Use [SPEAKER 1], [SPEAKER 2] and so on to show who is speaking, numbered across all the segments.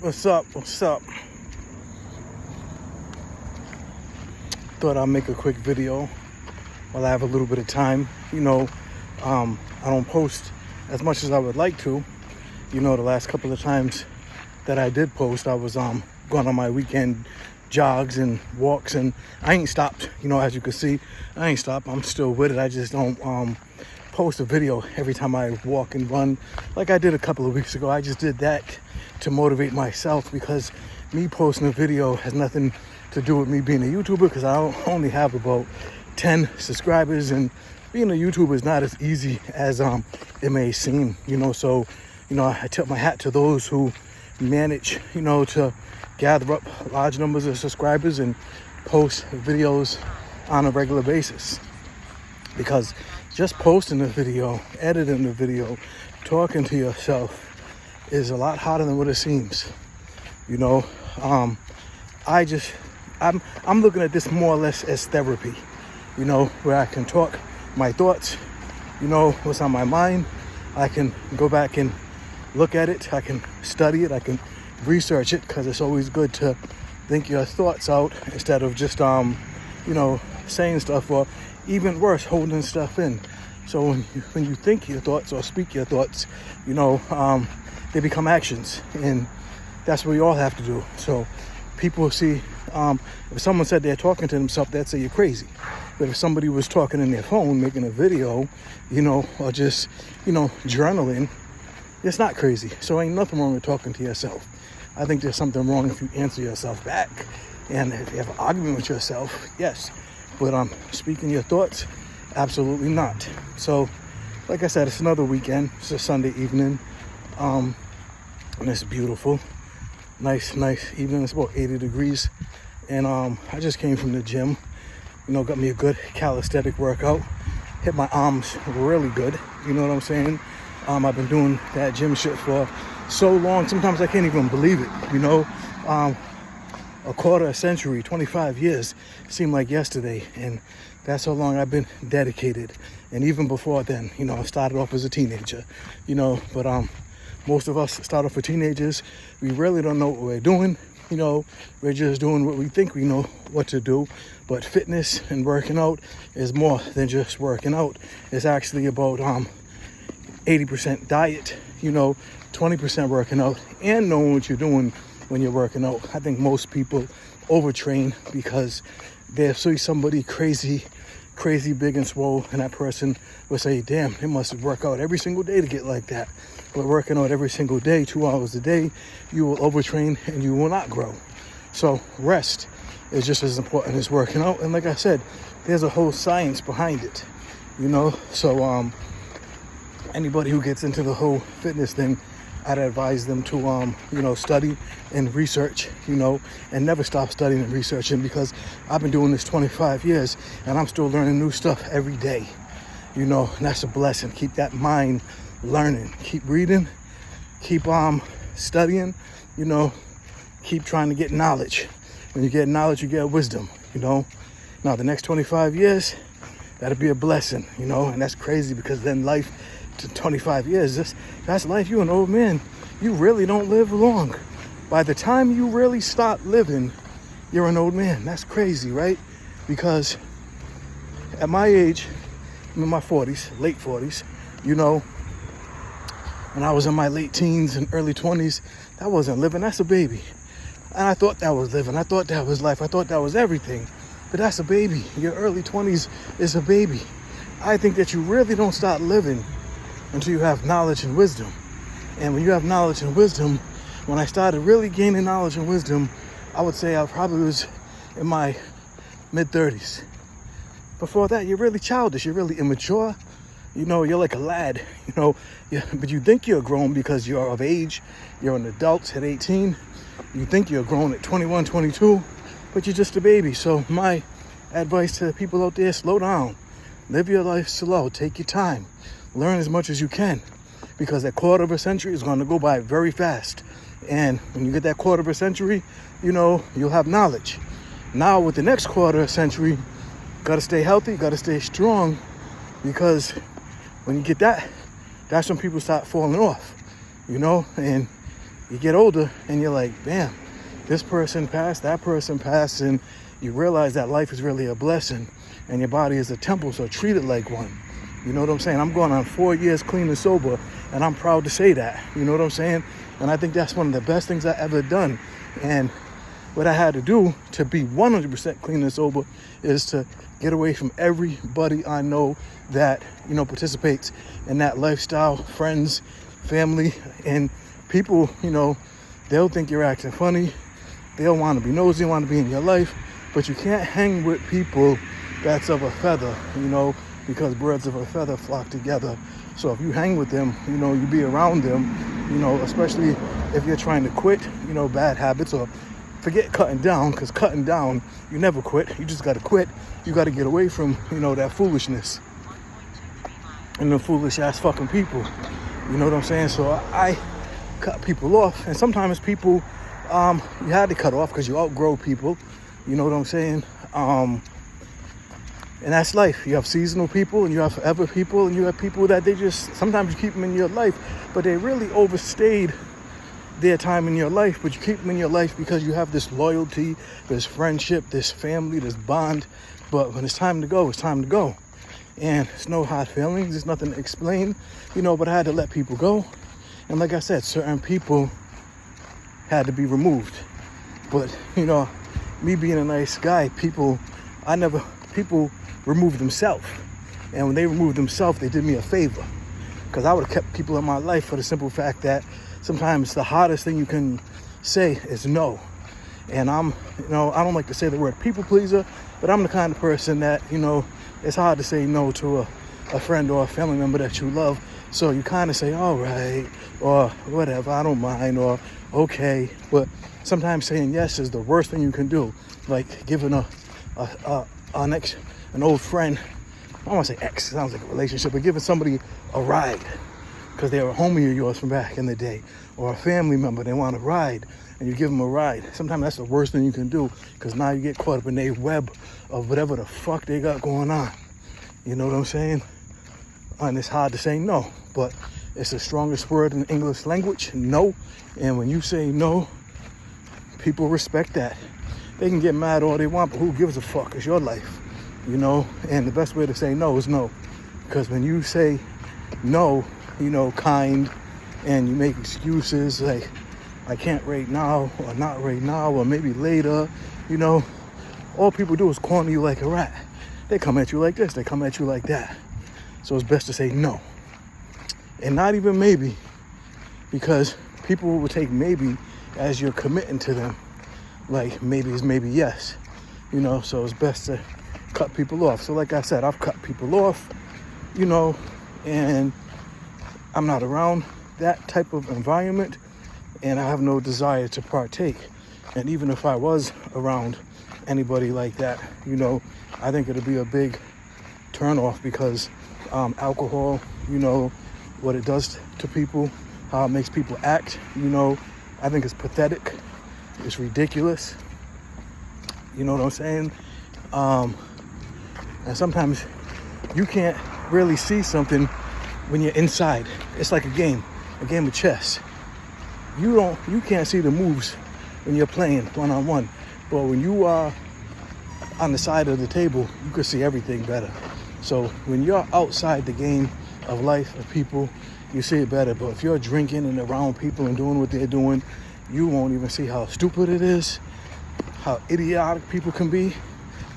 [SPEAKER 1] What's up? What's up? Thought I'd make a quick video while I have a little bit of time. I don't post as much as I would like to. The last couple of times that I did post, I was going on my weekend jogs and walks, and I ain't stopped. As you can see, I ain't stopped. I'm still with it. I just don't post a video every time I walk and run like I did a couple of weeks ago. I just did that to motivate myself, because me posting a video has nothing to do with me being a YouTuber, because I only have about 10 subscribers, and being a YouTuber is not as easy as it may seem. So I tip my hat to those who manage to gather up large numbers of subscribers and post videos on a regular basis, because just posting a video, editing the video, talking to yourself is a lot harder than what it seems. I'm looking at this more or less as therapy, where I can talk my thoughts, what's on my mind. I can go back and look at it. I can study it. I can research it, because it's always good to think your thoughts out instead of just, saying stuff, or even worse, holding stuff in. So when you think your thoughts or speak your thoughts, they become actions, and that's what we all have to do. So people see, if someone said they're talking to themselves, they'd say you're crazy. But if somebody was talking in their phone, making a video, or just, journaling, it's not crazy. So ain't nothing wrong with talking to yourself. I think there's something wrong if you answer yourself back. And if you have an argument with yourself, yes. But speaking your thoughts, absolutely not. So, like I said, it's another weekend. It's a Sunday evening. And it's beautiful. Nice evening. It's about 80 degrees. And I just came from the gym. Got me a good calisthenic workout. Hit my arms really good. You know what I'm saying? I've been doing that gym shit for so long. Sometimes I can't even believe it. A quarter a century, 25 years seemed like yesterday. And that's how long I've been dedicated. And even before then, I started off as a teenager, but most of us start off as teenagers. We really don't know what we're doing. We're just doing what we think we know what to do. But fitness and working out is more than just working out. It's actually about 80% diet, 20% working out, and knowing what you're doing when you're working out. I think most people overtrain because they see somebody crazy big and swole, and that person will say, damn, they must work out every single day to get like that. But working out every single day, 2 hours a day, you will overtrain and you will not grow. So rest is just as important as working out. And like I said, there's a whole science behind it, So anybody who gets into the whole fitness thing, I'd advise them to, study and research, and never stop studying and researching, because I've been doing this 25 years and I'm still learning new stuff every day, and that's a blessing. Keep that mind learning, keep reading, keep studying, keep trying to get knowledge. When you get knowledge, you get wisdom, Now the next 25 years, that'll be a blessing, and that's crazy, because then life to 25 years, that's life. You're an old man. You really don't live long. By the time you really start living, you're an old man. That's crazy, right? Because at my age, I'm in my 40s, late 40s, when I was in my late teens and early 20s, that wasn't living. That's a baby. And I thought that was living. I thought that was life. I thought that was everything. But that's a baby. Your early 20s is a baby. I think that you really don't start living until you have knowledge and wisdom. And when you have knowledge and wisdom, when I started really gaining knowledge and wisdom, I would say I probably was in my mid-30s. Before that, you're really childish. You're really immature. You're like a lad, but you think you're grown because you're of age. You're an adult at 18. You think you're grown at 21, 22, but you're just a baby. So my advice to people out there, slow down. Live your life slow. Take your time. Learn as much as you can, because that quarter of a century is going to go by very fast. And when you get that quarter of a century, you'll have knowledge. Now with the next quarter of a century, got to stay healthy, got to stay strong, because when you get that, that's when people start falling off, and you get older and you're like, damn, this person passed, that person passed, and you realize that life is really a blessing and your body is a temple, so treat it like one. You know what I'm saying? I'm going on 4 years clean and sober, and I'm proud to say that. You know what I'm saying? And I think that's one of the best things I ever done. And what I had to do to be 100% clean and sober is to get away from everybody I know that, you know, participates in that lifestyle, friends, family, and people, you know, they'll think you're acting funny. They'll want to be nosy, want to be in your life, but you can't hang with people that's of a feather, you know, because birds of a feather flock together. So if you hang with them, you know, you be around them, you know, especially if you're trying to quit, you know, bad habits, or forget cutting down, because cutting down, you never quit. You just got to quit. You got to get away from, you know, that foolishness and the foolish ass fucking people. You know what I'm saying? So I cut people off, and sometimes people, you had to cut off because you outgrow people. You know what I'm saying? And that's life. You have seasonal people, and you have forever people, and you have people that they just, sometimes you keep them in your life, but they really overstayed their time in your life. But you keep them in your life because you have this loyalty, this friendship, this family, this bond. But when it's time to go, it's time to go. And it's no hard feelings. There's nothing to explain, you know, but I had to let people go. And like I said, certain people had to be removed. But, you know, me being a nice guy, people remove themselves. And when they removed themselves, they did me a favor. Because I would have kept people in my life for the simple fact that sometimes the hardest thing you can say is no. And I'm, you know, I don't like to say the word people pleaser, but I'm the kind of person that, you know, it's hard to say no to a friend or a family member that you love. So you kind of say, all right, or whatever, I don't mind, or okay. But sometimes saying yes is the worst thing you can do. Like giving an old friend, I don't want to say ex, it sounds like a relationship, but giving somebody a ride because they're a homie of yours from back in the day, or a family member, they want a ride, and you give them a ride. Sometimes that's the worst thing you can do, because now you get caught up in their web of whatever the fuck they got going on. You know what I'm saying? And it's hard to say no, but it's the strongest word in the English language, no. And when you say no, people respect that. They can get mad all they want, but who gives a fuck? It's your life, you know? And the best way to say no is no. Because when you say no, you know, kind, and you make excuses like, I can't right now, or not right now, or maybe later, you know, all people do is corner you like a rat. They come at you like this, they come at you like that. So it's best to say no. And not even maybe, because people will take maybe as you're committing to them. Like maybe is maybe yes, you know, so it's best to cut people off. So like I said, I've cut people off, you know, and I'm not around that type of environment, and I have no desire to partake. And even if I was around anybody like that, you know, I think it'll be a big turn off, because alcohol, you know, what it does to people, how it makes people act, you know, I think it's pathetic. It's ridiculous. You know what I'm saying? And sometimes you can't really see something when you're inside. It's like a game of chess. You can't see the moves when you're playing one-on-one. But when you are on the side of the table, you can see everything better. So when you're outside the game of life of people, you see it better. But if you're drinking and around people and doing what they're doing, you won't even see how stupid it is, how idiotic people can be.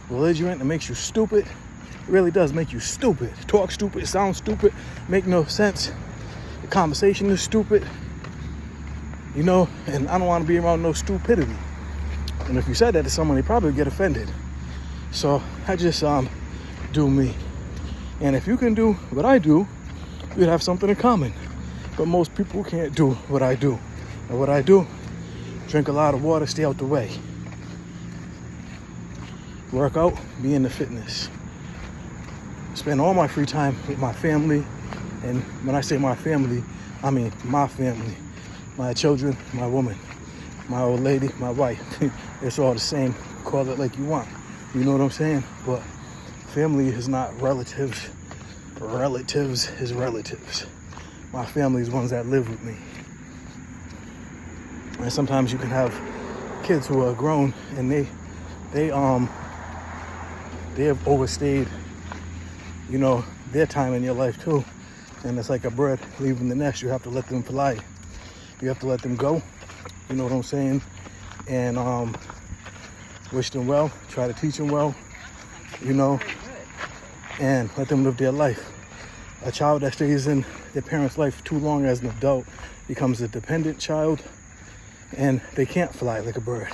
[SPEAKER 1] Belligerent, it makes you stupid. It really does make you stupid. Talk stupid, sound stupid, make no sense. The conversation is stupid, you know, and I don't want to be around no stupidity. And if you said that to someone, they probably would get offended. So I just do me. And if you can do what I do, you'd have something in common. But most people can't do what I do. And what I do, drink a lot of water, stay out the way. Work out, be into fitness. Spend all my free time with my family. And when I say my family, I mean my family. My children, my woman, my old lady, my wife. It's all the same. Call it like you want. You know what I'm saying? But family is not relatives. Relatives is relatives. My family is ones that live with me. And sometimes you can have kids who are grown and they have overstayed, you know, their time in your life too. And it's like a bird leaving the nest. You have to let them fly. You have to let them go. You know what I'm saying? And wish them well. Try to teach them well. You know, and let them live their life. A child that stays in their parents' life too long as an adult becomes a dependent child, and they can't fly like a bird.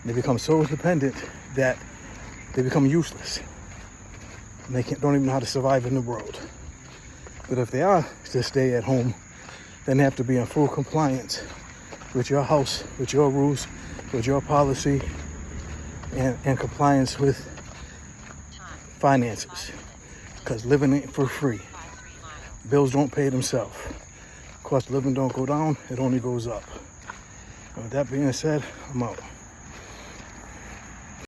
[SPEAKER 1] They become so dependent that they become useless. And they don't even know how to survive in the world. But if they are to stay at home, then they have to be in full compliance with your house, with your rules, with your policy, and compliance with finances. Because living ain't for free. Bills don't pay themselves. Cost of living don't go down, it only goes up. And with that being said, I'm out.